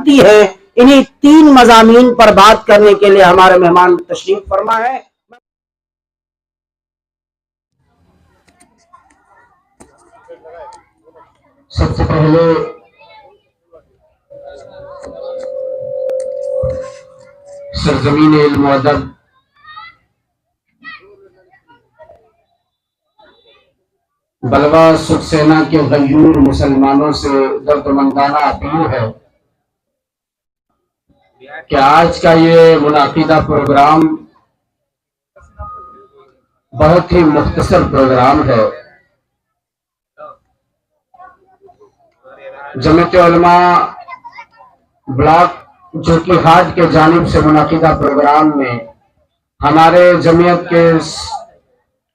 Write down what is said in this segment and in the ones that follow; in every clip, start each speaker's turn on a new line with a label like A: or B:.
A: بنتی ہے، انہی 3 مضامین پر بات کرنے کے لیے ہمارے مہمان تشریف فرما ہے۔
B: سب سے پہلے سرزمین علم و ادب بلوا سکسینہ کے غیور مسلمانوں سے دردمندانہ اپیل ہے کہ آج کا یہ منعقدہ پروگرام بہت ہی مختصر پروگرام ہے۔ جمعیت علماء بلاک جوکی ہاٹ کے جانب سے منعقدہ پروگرام میں ہمارے جمعیت کے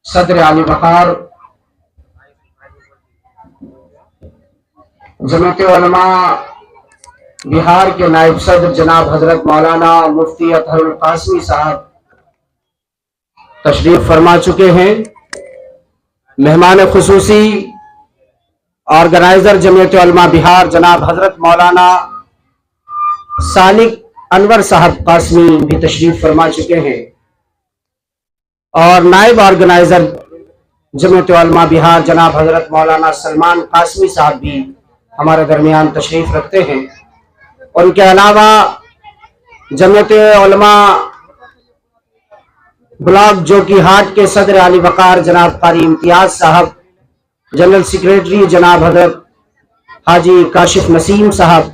B: صدر عالی وقار جمعیت علماء بہار کے نائب صدر جناب حضرت مولانا مفتی اطہر القاسمی صاحب تشریف فرما چکے ہیں۔ مہمان خصوصی آرگنائزر جمعیت علماء بہار جناب حضرت مولانا سالک انور صاحب قاسمی بھی تشریف فرما چکے ہیں، اور نائب آرگنائزر جمعیت علماء بہار جناب حضرت مولانا سلمان قاسمی صاحب بھی ہمارے درمیان تشریف رکھتے ہیں۔ ان کے علاوہ جمعیت علماء بلاک جوکی ہاٹ کے صدر عالی وقار جناب قاری امتیاز صاحب، جنرل سیکریٹری جناب حضرت حاجی کاشف نسیم صاحب،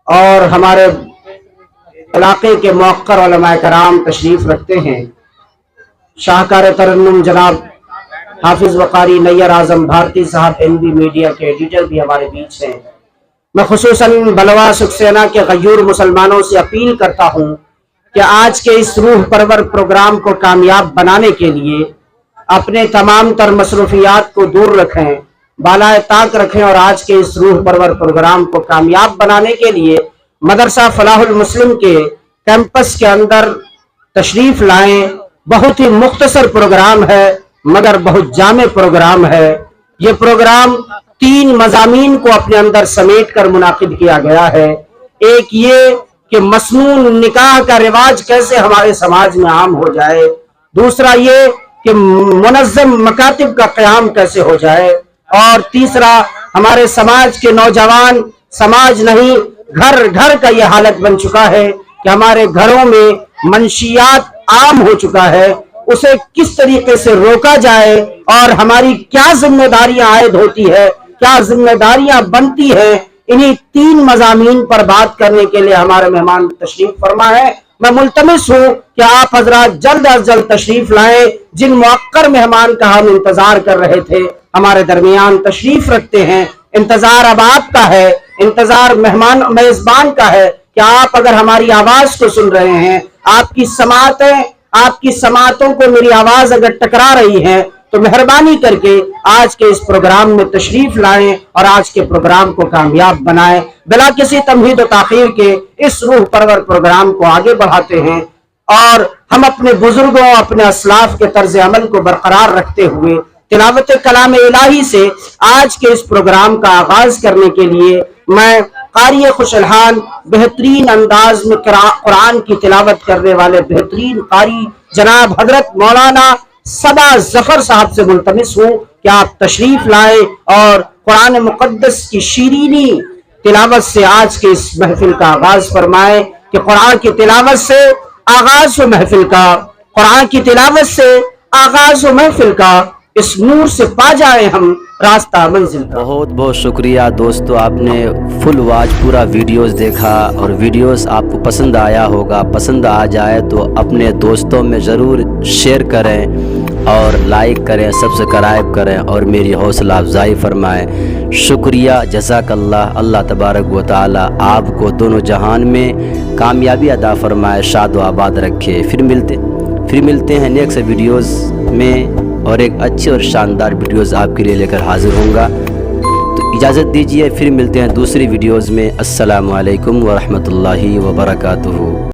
B: اور ہمارے علاقے کے موقر علماء کرام تشریف رکھتے ہیں۔ شاہکار ترنم جناب حافظ وقاری نیّر اعظم بھارتی صاحب NB میڈیا کے ایڈیٹر بھی ہمارے بیچ ہیں۔ میں خصوصاً بلوا سکسینہ کے غیور مسلمانوں سے اپیل کرتا ہوں کہ آج کے اس روح پرور پروگرام کو کامیاب بنانے کے لیے اپنے تمام تر مصروفیات کو دور رکھیں، بالائے طاق رکھیں، اور آج کے اس روح پرور پروگرام کو کامیاب بنانے کے لیے مدرسہ فلاح المسلم کے کیمپس کے اندر تشریف لائیں۔ بہت ہی مختصر پروگرام ہے مگر بہت جامع پروگرام ہے۔ یہ پروگرام 3 مضامین کو اپنے اندر سمیٹ کر منعقد کیا گیا ہے۔ ایک یہ کہ مسنون نکاح کا رواج کیسے ہمارے سماج میں عام ہو جائے، دوسرا یہ کہ منظم مکاتب کا قیام کیسے ہو جائے، اور تیسرا ہمارے سماج کے نوجوان، سماج نہیں گھر گھر کا یہ حالت بن چکا ہے کہ ہمارے گھروں میں منشیات عام ہو چکا ہے، اسے کس طریقے سے روکا جائے اور ہماری کیا ذمہ داریاں عائد ہوتی ہے، کیا ذمہ داریاں بنتی ہیں، انہی 3 مضامین پر بات کرنے کے لیے ہمارے مہمان تشریف فرما ہے۔ میں ملتمس ہوں کہ آپ حضرات جلد از جلد تشریف لائیں۔ جن موقر مہمان کا ہم انتظار کر رہے تھے ہمارے درمیان تشریف رکھتے ہیں۔ انتظار اب آپ کا ہے، انتظار مہمان میزبان کا ہے کہ آپ اگر ہماری آواز کو سن رہے ہیں، آپ کی سماعتوں کو میری آواز اگر ٹکرا رہی ہے تو مہربانی کر کے آج کے اس پروگرام میں تشریف لائیں اور آج کے پروگرام کو کامیاب بنائیں۔ بلا کسی تمہید و تاخیر کے اس روح پرور پروگرام کو آگے بڑھاتے ہیں، اور ہم اپنے بزرگوں، اپنے اسلاف کے طرز عمل کو برقرار رکھتے ہوئے تلاوت کلام الہی سے آج کے اس پروگرام کا آغاز کرنے کے لیے میں قاری خوش الحان، بہترین انداز میں قرآن کی تلاوت کرنے والے بہترین قاری جناب حضرت مولانا صبا ظفر صاحب سے ملتمس ہوں کہ آپ تشریف لائیں اور قرآن مقدس کی شیرینی تلاوت سے آج کے اس محفل کا آغاز فرمائیں، کہ قرآن کی تلاوت سے آغاز و محفل کا، قرآن کی تلاوت سے آغاز و محفل کا، اس نور سے پا جائیں ہم راستہ منزل کا۔
C: بہت بہت شکریہ دوستو، آپ نے فل واچ پورا ویڈیوز دیکھا، اور ویڈیوز آپ کو پسند آیا ہوگا۔ پسند آ جائے تو اپنے دوستوں میں ضرور شیئر کریں اور لائک کریں، سبسکرائب کریں اور میری حوصلہ افزائی فرمائیں۔ شکریہ، جزاک اللہ۔ اللہ تبارک و تعالی آپ کو دونوں جہان میں کامیابی عطا فرمائے، شاد و آباد رکھے۔ پھر ملتے ہیں نیکسٹ ویڈیوز میں، اور ایک اچھی اور شاندار ویڈیوز آپ کے لیے لے کر حاضر ہوں گا۔ تو اجازت دیجیے، پھر ملتے ہیں دوسری ویڈیوز میں۔ السلام علیکم ورحمۃ اللہ وبرکاتہ۔